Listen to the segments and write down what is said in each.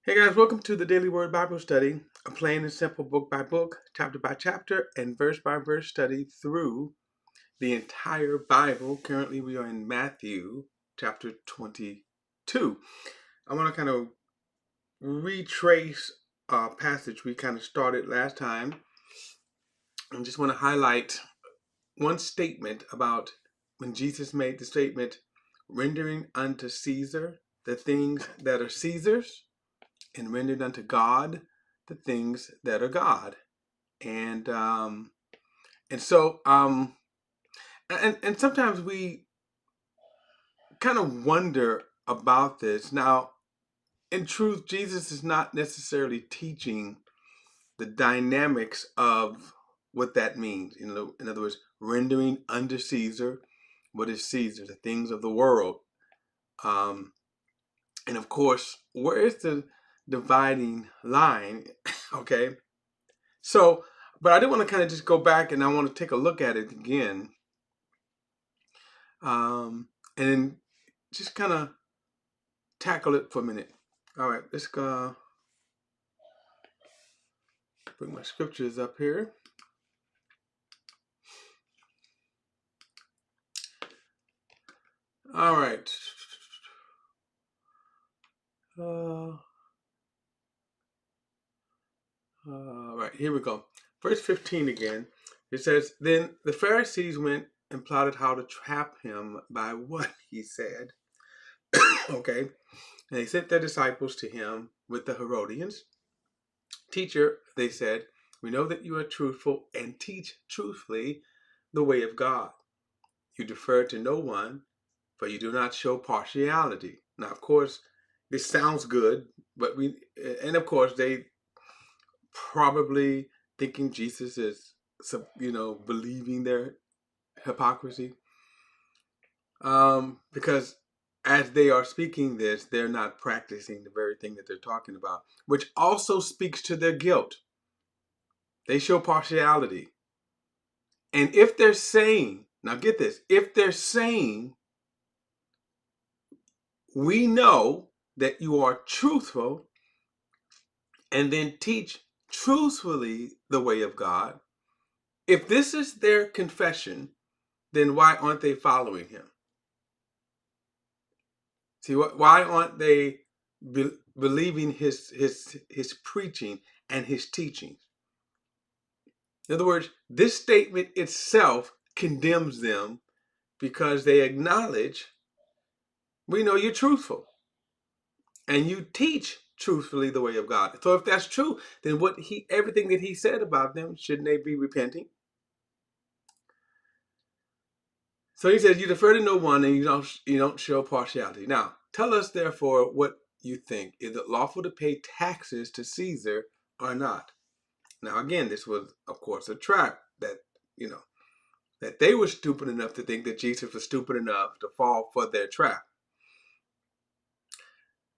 Hey guys, welcome to the Daily Word Bible Study, a plain and simple book by book, chapter by chapter, and verse by verse study through the entire Bible. Currently, we are in Matthew chapter 22. I want to kind of retrace a passage we kind of started last time, and just want to highlight one statement about when Jesus made the statement, rendering unto Caesar the things that are Caesar's, and rendered unto God the things that are God. And and so and sometimes we kind of wonder about this. Now, in truth, Jesus is not necessarily teaching the dynamics of what that means. In other words, rendering unto Caesar what is Caesar, the things of the world. Um, and of course, where is the dividing line? Okay. So, but I do want to kind of just go back and I want to take a look at it again. And then just kind of tackle it for a minute. All right, let's go bring my scriptures up here. All right. All right, here we go. Verse 15 again. It says, Then the Pharisees went and plotted how to trap him by what he said. Okay. And they sent their disciples to him with the Herodians. Teacher, they said, we know that you are truthful and teach truthfully the way of God. You defer to no one, for you do not show partiality. Now, of course, this sounds good, but and of course, they probably thinking Jesus is, believing their hypocrisy. Because as they are speaking this, they're not practicing the very thing that they're talking about, which also speaks to their guilt. They show partiality. And if they're saying, now get this, if they're saying, we know that you are truthful and then teach truthfully the way of God, if this is their confession, then why aren't they following him? See, why aren't they believing his preaching and his teachings? In other words, this statement itself condemns them because they acknowledge, we know you're truthful and you teach truthfully the way of God. So if that's true, then everything that he said about them, shouldn't they be repenting? So he says, you defer to no one and you don't show partiality. Now, tell us therefore what you think. Is it lawful to pay taxes to Caesar or not? Now, again, this was, of course, a trap that they were stupid enough to think that Jesus was stupid enough to fall for their trap.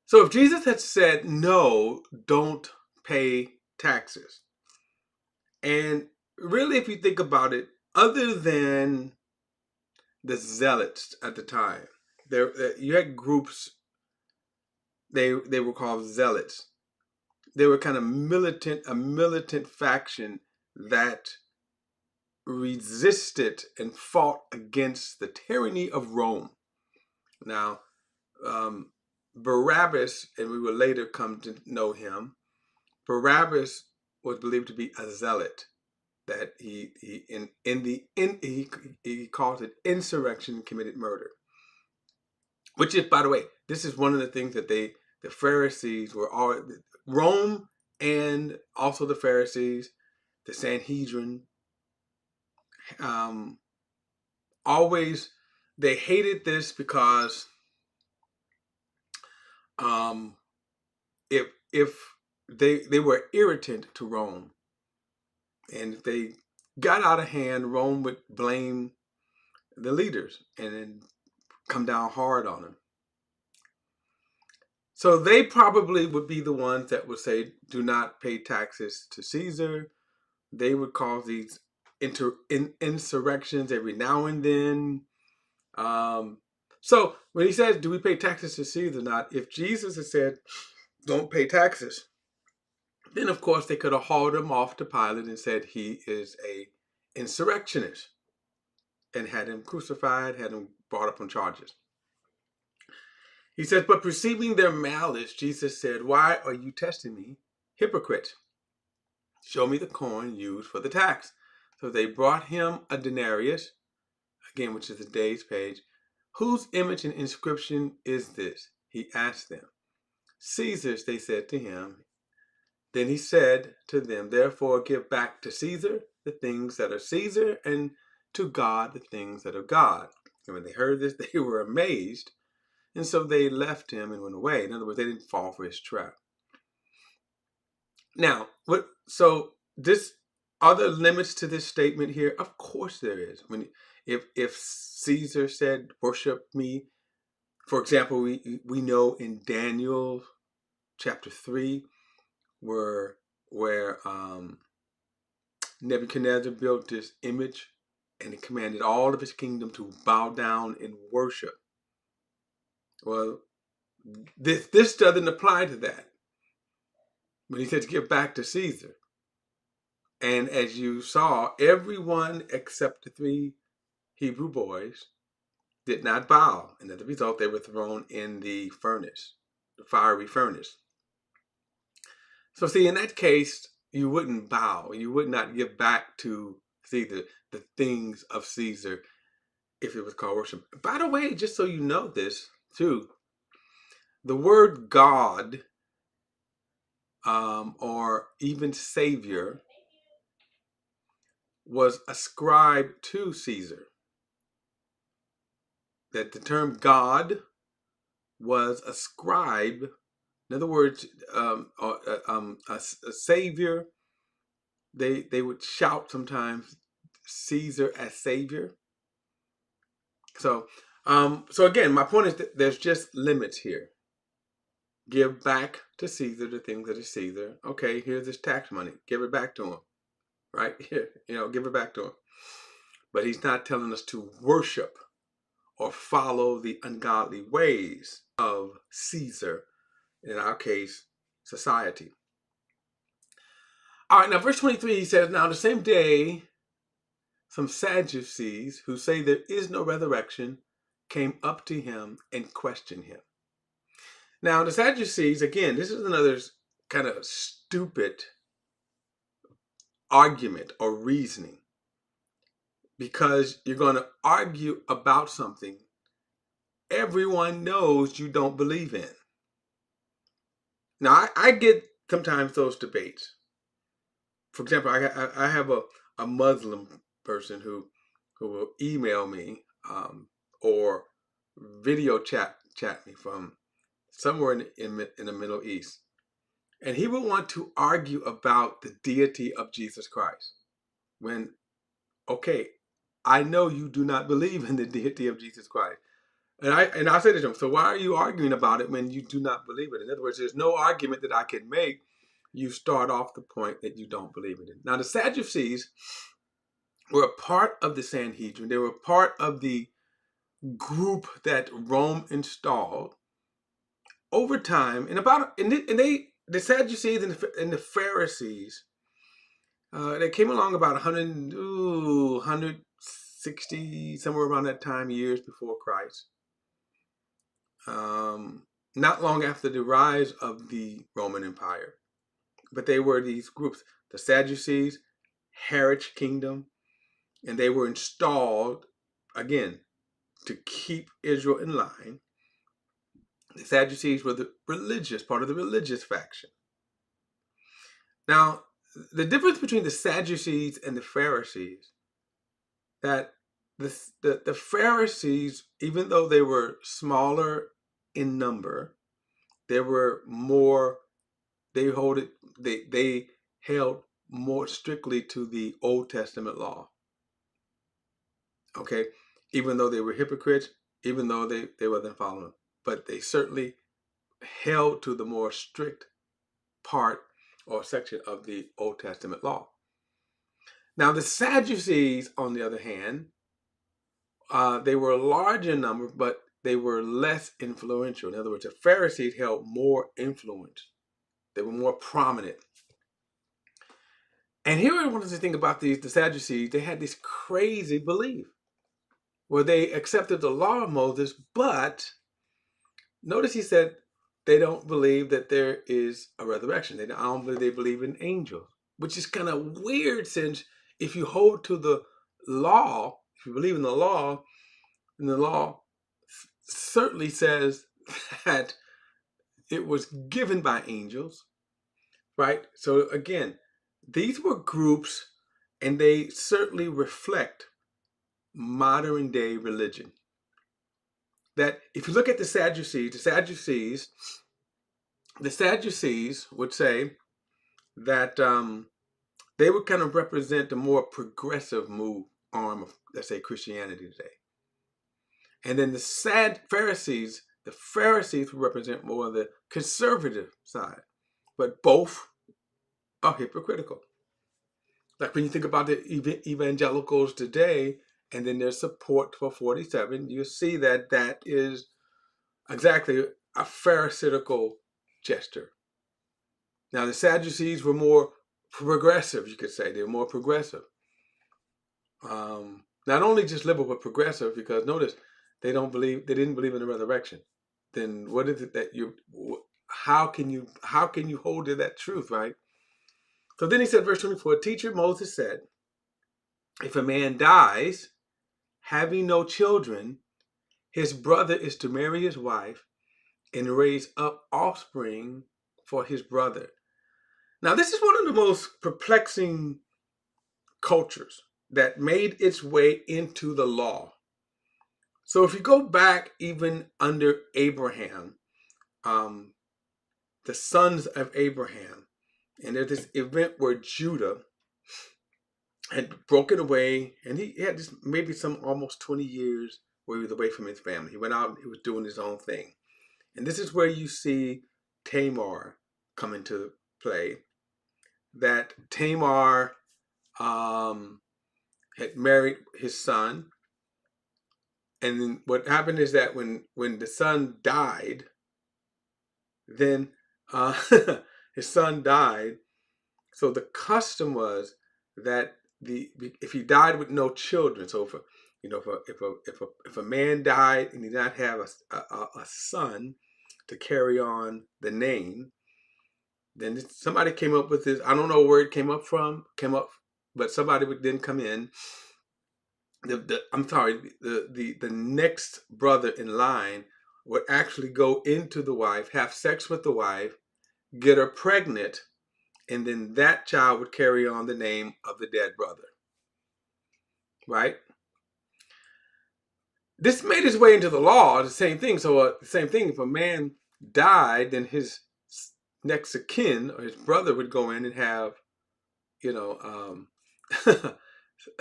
So if Jesus had said, no, don't pay taxes. And really, if you think about it, other than the zealots at the time, you had groups, they were called zealots. They were kind of a militant faction that resisted and fought against the tyranny of Rome. Now, Barabbas, and we will later come to know him, Barabbas was believed to be a zealot. That he calls it insurrection, committed murder. Which is, by the way, this is one of the things that the Pharisees were all, Rome, and also the Pharisees, the Sanhedrin, always, they hated this because if they were irritant to Rome, and if they got out of hand, Rome would blame the leaders and then come down hard on them. So they probably would be the ones that would say, do not pay taxes to Caesar. They would cause these insurrections every now and then. So when he says, do we pay taxes to Caesar or not? If Jesus had said, don't pay taxes. Then, of course, they could have hauled him off to Pilate and said he is a insurrectionist and had him crucified, had him brought up on charges. He says, but perceiving their malice, Jesus said, why are you testing me, hypocrites? Show me the coin used for the tax. So they brought him a denarius, again, which is the day's page. Whose image and inscription is this? He asked them. Caesar's, they said to him. Then he said to them, therefore give back to Caesar the things that are Caesar, and to God the things that are God. And when they heard this, they were amazed. And so they left him and went away. In other words, they didn't fall for his trap. Now, are there limits to this statement here? Of course there is. If Caesar said, worship me, for example, we know in Daniel chapter 3, where Nebuchadnezzar built this image and he commanded all of his kingdom to bow down and worship. Well, this doesn't apply to that. But he said to give back to Caesar. And as you saw, everyone except the 3 Hebrew boys did not bow. And as a result, they were thrown in the furnace, the fiery furnace. So see, in that case, you wouldn't bow. You would not give back to Caesar the things of Caesar if it was called worship. By the way, just so you know this too, the word God or even Savior was ascribed to Caesar. That the term God was ascribed, in other words, a Savior, they would shout sometimes Caesar as Savior. So again, my point is that there's just limits here. Give back to Caesar the things that are Caesar. Okay, here's this tax money. Give it back to him. Right? Here, give it back to him. But he's not telling us to worship or follow the ungodly ways of Caesar, in our case, society. All right, now verse 23, he says, now the same day, some Sadducees who say there is no resurrection came up to him and questioned him. Now, the Sadducees, again, this is another kind of stupid argument or reasoning, because you're going to argue about something everyone knows you don't believe in. Now, I get sometimes those debates. For example, I have a Muslim person who will email me or video chat me from somewhere in the Middle East. And he will want to argue about the deity of Jesus Christ. When, okay, I know you do not believe in the deity of Jesus Christ. And I say to him, so why are you arguing about it when you do not believe it? In other words, there's no argument that I can make. You start off the point that you don't believe in it. Now, the Sadducees were a part of the Sanhedrin. They were part of the group that Rome installed over time. The Sadducees and the Pharisees, they came along about 160, somewhere around that time, years before Christ. Not long after the rise of the Roman Empire. But they were these groups, the Sadducees, Herod's kingdom, and they were installed, again, to keep Israel in line. The Sadducees were part of the religious faction. Now, the difference between the Sadducees and the Pharisees, that the Pharisees, even though they were smaller in number, they were more, they held more strictly to the Old Testament law. Okay, even though they were hypocrites, even though they wasn't following, but they certainly held to the more strict part or section of the Old Testament law. Now, the Sadducees, on the other hand, they were large in number, but they were less influential. In other words, the Pharisees held more influence They were more prominent. And here I wanted to think about the Sadducees. They had this crazy belief where they accepted the law of Moses, but notice he said they don't believe that there is a resurrection. I don't believe they believe in angels, which is kind of weird, since if you hold to the law, if you believe in the law, and the law certainly says that it was given by angels, right? So again, these were groups, and they certainly reflect modern day religion. That if you look at the Sadducees would say that they would kind of represent the more progressive arm of, let's say, Christianity today. And then the Pharisees would represent more of the conservative side. But both are hypocritical. Like when you think about the evangelicals today, and then their support for 47, you see that that is exactly a pharisaical gesture. Now, the Sadducees were more progressive, you could say. They were more progressive. Not only just liberal, but progressive, because notice they didn't believe in the resurrection. Then what is it that how can you hold to that truth, right? So then he said, verse 24, teacher, Moses said, if a man dies, having no children, his brother is to marry his wife and raise up offspring for his brother. Now, this is one of the most perplexing cultures that made its way into the law. So if you go back even under Abraham, the sons of Abraham, and there's this event where Judah had broken away, and he had this maybe some almost 20 years where he was away from his family. He went out and he was doing his own thing. And this is where you see Tamar come into play. That Tamar had married his son. And then what happened is that when the son died, then his son died. So the custom was that if he died with no children, so if a man died and he did not have a son to carry on the name, then somebody came up with this. I don't know where it came up, but somebody would then come in. The next brother in line would actually go into the wife, have sex with the wife, get her pregnant, and then that child would carry on the name of the dead brother. Right? This made its way into the law, the same thing. So the same thing, if a man died, then his next of kin or his brother would go in and have,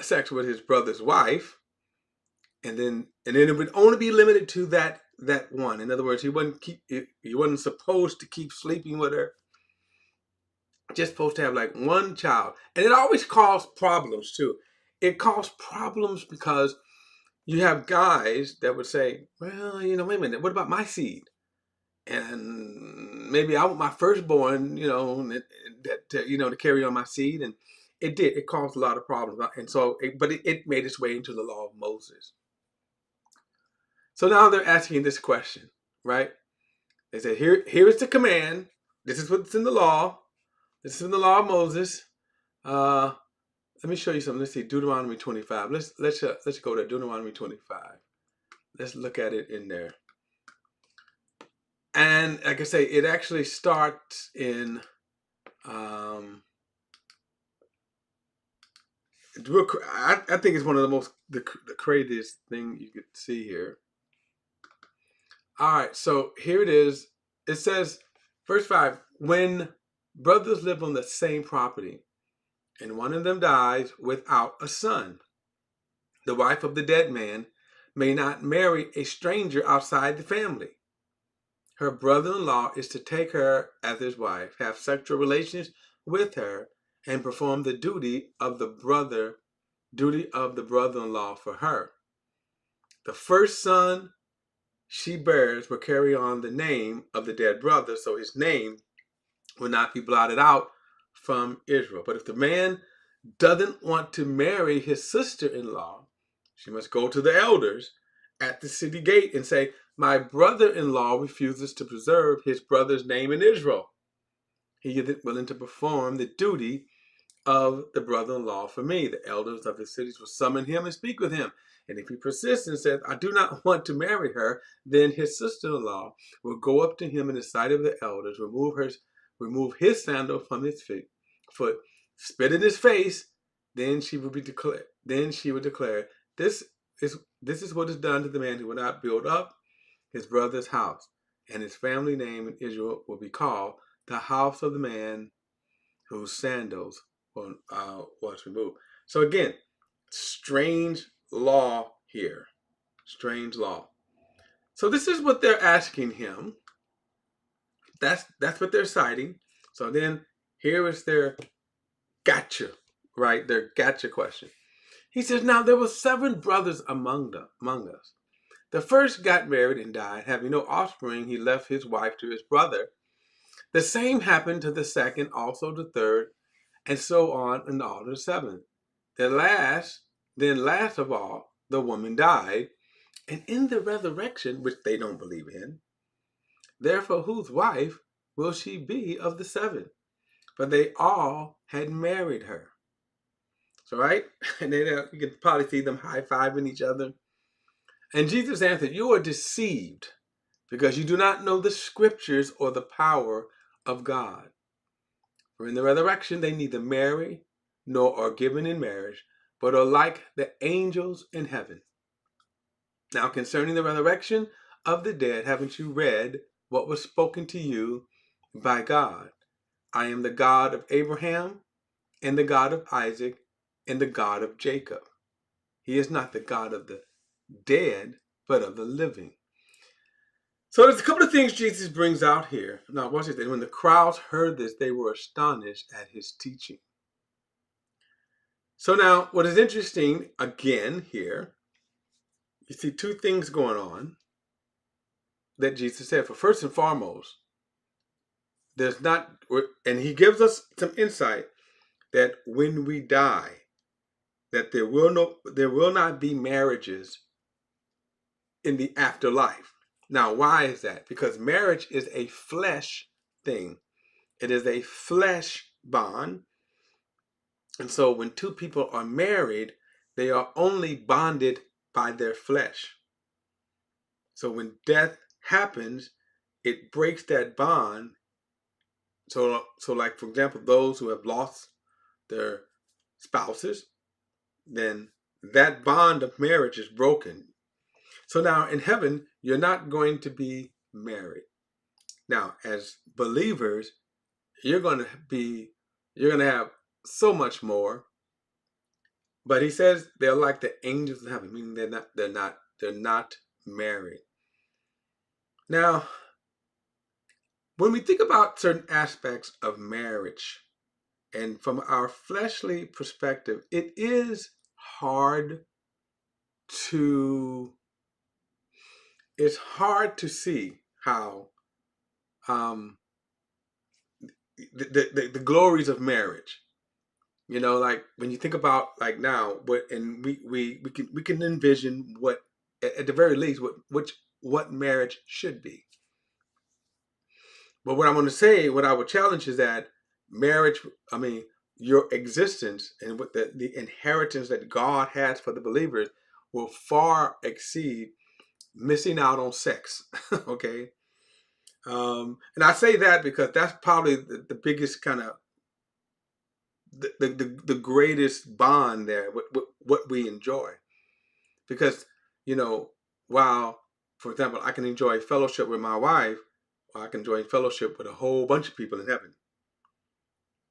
sex with his brother's wife. And then it would only be limited to that one. In other words, he wasn't supposed to keep sleeping with her. Just supposed to have like one child. And it always caused problems too. It caused problems because you have guys that would say, well, wait a minute, what about my seed? And maybe I want my firstborn, to carry on my seed. And it caused a lot of problems. And so, but it made its way into the law of Moses. So now they're asking this question, right? They say, here is the command. This is what's in the law. This is in the law of Moses. Let me show you something. Let's see, Deuteronomy 25. Let's go to Deuteronomy 25. Let's look at it in there. And like I say, it actually starts in I think it's one of the craziest thing you could see here. All right, so here it is. It says, verse 5, when brothers live on the same property and one of them dies without a son, the wife of the dead man may not marry a stranger outside the family. Her brother-in-law is to take her as his wife, have sexual relations with her, and perform the duty of the brother-in-law for her. The first son she bears will carry on the name of the dead brother, so his name will not be blotted out from Israel. But if the man doesn't want to marry his sister-in-law, she must go to the elders at the city gate and say, my brother-in-law refuses to preserve his brother's name in Israel. He isn't willing to perform the duty of the brother-in-law for me. The elders of the cities will summon him and speak with him. And if he persists and says, I do not want to marry her, then his sister-in-law will go up to him in the sight of the elders, remove his sandal from his foot, spit in his face. Then she will declare, this is what is done to the man who will not build up his brother's house, and his family name in Israel will be called the house of the man whose sandals was removed. So again, strange law here. Strange law. So this is what they're asking him. That's what they're citing. So then here is their gotcha, right? Their gotcha question. He says, now there were 7 brothers among us. The first got married and died. Having no offspring, he left his wife to his brother. The same happened to the second, also the third, and so on, and all the 7. Then last of all, the woman died, and in the resurrection, which they don't believe in, therefore whose wife will she be of the 7? For they all had married her. So, right? And then you can probably see them high-fiving each other. And Jesus answered, you are deceived, because you do not know the scriptures or the power of God. For in the resurrection they neither marry nor are given in marriage, but are like the angels in heaven. Now concerning the resurrection of the dead, haven't you read what was spoken to you by God? I am the God of Abraham, and the God of Isaac, and the God of Jacob. He is not the God of the dead, but of the living. So there's a couple of things Jesus brings out here. Now watch this. When the crowds heard this, they were astonished at his teaching. So now what is interesting, again here, you see 2 things going on that Jesus said. For first and foremost, there's not, and he gives us some insight that when we die, that there will not be marriages in the afterlife. Now, why is that? Because marriage is a flesh thing. It is a flesh bond. And so when 2 people are married, they are only bonded by their flesh. So when death happens, it breaks that bond. So like, for example, those who have lost their spouses, then that bond of marriage is broken. So now in heaven, you're not going to be married. Now, as believers, you're going to have so much more. But he says they're like the angels in heaven, meaning they're not married. Now, when we think about certain aspects of marriage, and from our fleshly perspective, it is hard to see how the glories of marriage. You know, like when you think about like now, and we can envision what, at the very least, what marriage should be. But what I'm going to say, what I would challenge is that marriage, I mean, your existence and what the inheritance that God has for the believers will far exceed missing out on sex. Okay. And I say that because that's probably the biggest kind of the greatest bond there, what we enjoy. Because, you know, while, for example, I can enjoy fellowship with my wife, or I can enjoy fellowship with a whole bunch of people in heaven.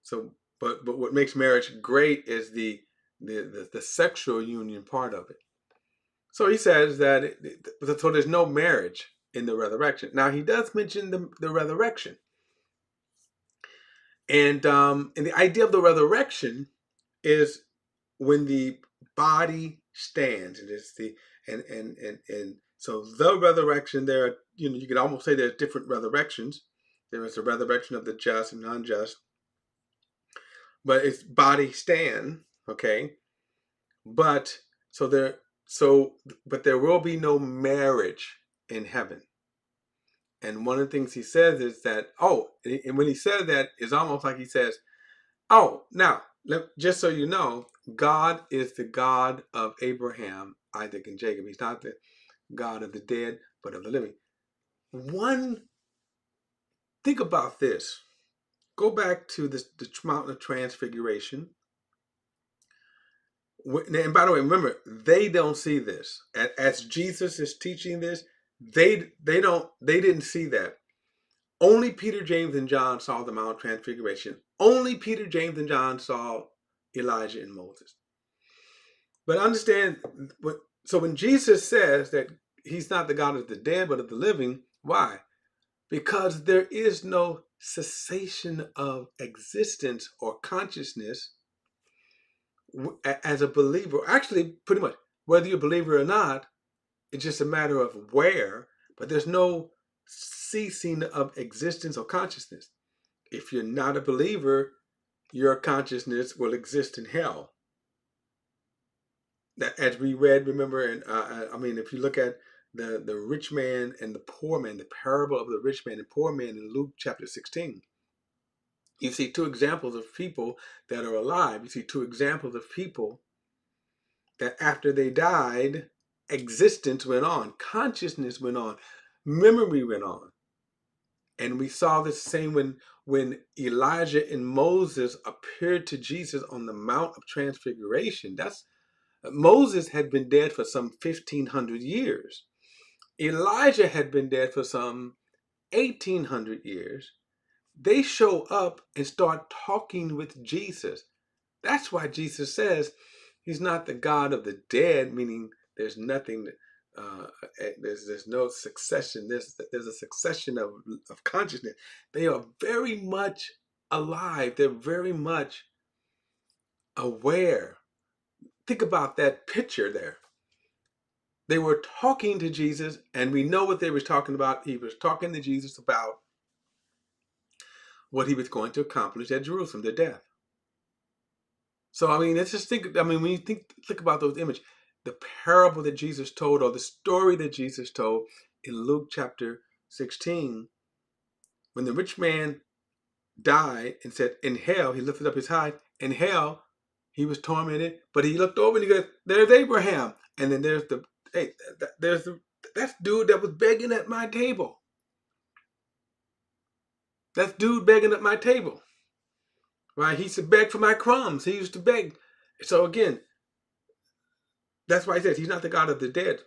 So, but what makes marriage great is the sexual union part of it. So he says that, so there's no marriage in the resurrection. Now he does mention the resurrection. And the idea of the resurrection is when the body stands. It is and so the resurrection, there are, you could almost say there's different resurrections. There is a resurrection of the just and unjust. But it's body stand, okay? But but there will be no marriage in heaven. And one of the things he says is that, and when he says that, it's almost like he says, now, just so you know, God is the God of Abraham, Isaac, and Jacob. He's not the God of the dead, but of the living. Think about this. Go back to the Mountain of Transfiguration. And by the way, remember, they don't see this. As Jesus is teaching this, they didn't see that. Only Peter, James, and John saw the Mount of Transfiguration. Only Peter, James, and John saw Elijah and Moses. But understand, so when Jesus says that he's not the God of the dead, but of the living, why? Because there is no cessation of existence or consciousness as a believer. Actually, pretty much, whether you're a believer or not, it's just a matter of where, but there's no ceasing of existence or consciousness. If you're not a believer, your consciousness will exist in hell. That, as we read, remember, and if you look at the rich man and the poor man, the parable of the rich man and poor man in Luke chapter 16, you see two examples of people that are alive. You see two examples of people that after they died, existence went on, consciousness went on, memory went on. And we saw the same when Elijah and Moses appeared to Jesus on the Mount of Transfiguration. Moses had been dead for some 1,500 years. Elijah had been dead for some 1,800 years. They show up and start talking with Jesus. That's why Jesus says he's not the God of the dead, meaning there's nothing, there's no succession. There's a succession of consciousness. They are very much alive. They're very much aware. Think about that picture there. They were talking to Jesus, and we know what they were talking about. He was talking to Jesus about what he was going to accomplish at Jerusalem, their death. So, let's just think, when you think about those images, the parable that Jesus told, or the story that Jesus told in Luke chapter 16, when the rich man died and said, in hell, he lifted up his eye, in hell, he was tormented, but he looked over and he goes, there's Abraham. And then there's that dude that was begging at my table. That dude begging at my table. Right? He used to beg for my crumbs. He used to beg. So again, that's why he says he's not the God of the dead.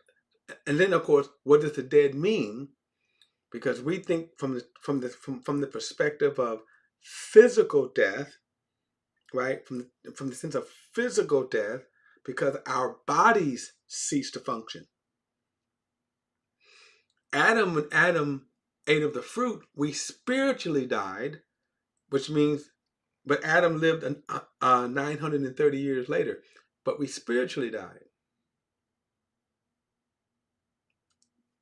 And then, of course, what does the dead mean? Because we think from the perspective of physical death, right? From the sense of physical death, because our bodies cease to function. When Adam ate of the fruit, we spiritually died, which means, but Adam lived 930 years later, but we spiritually died.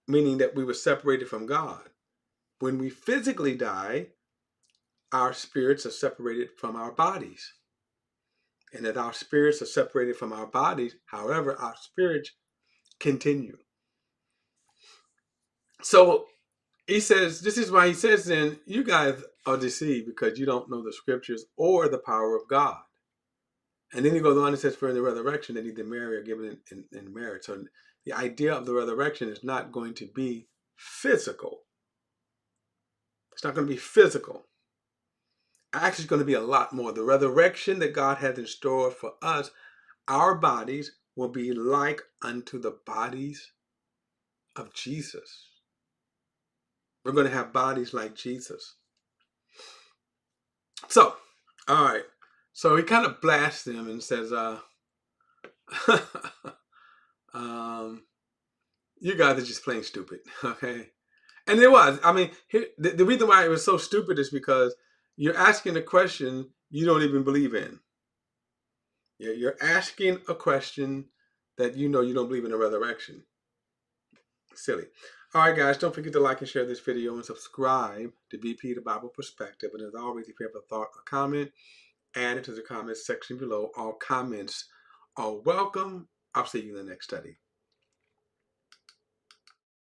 Meaning that we were separated from God. When we physically die, our spirits are separated from our bodies. And that our spirits are separated from our bodies, however, our spirits continue. So he says, this is why he says then, you guys are deceived because you don't know the scriptures or the power of God. And then he goes on and says, for in the resurrection, they need to marry or given in marriage. So the idea of the resurrection is not going to be physical. It's not going to be physical. Actually, it's going to be a lot more. The resurrection that God has in store for us, our bodies will be like unto the bodies of Jesus. We're going to have bodies like Jesus. So, all right. So he kind of blasts them and says, you guys are just plain stupid, okay? And it was. The reason why it was so stupid is because you're asking a question you don't even believe in. You're asking a question that you know you don't believe in the resurrection. Silly. All right, guys, don't forget to like and share this video and subscribe to BP The Bible Perspective. And as always, if you have a thought or comment, add it to the comments section below. All comments are welcome. I'll see you in the next study.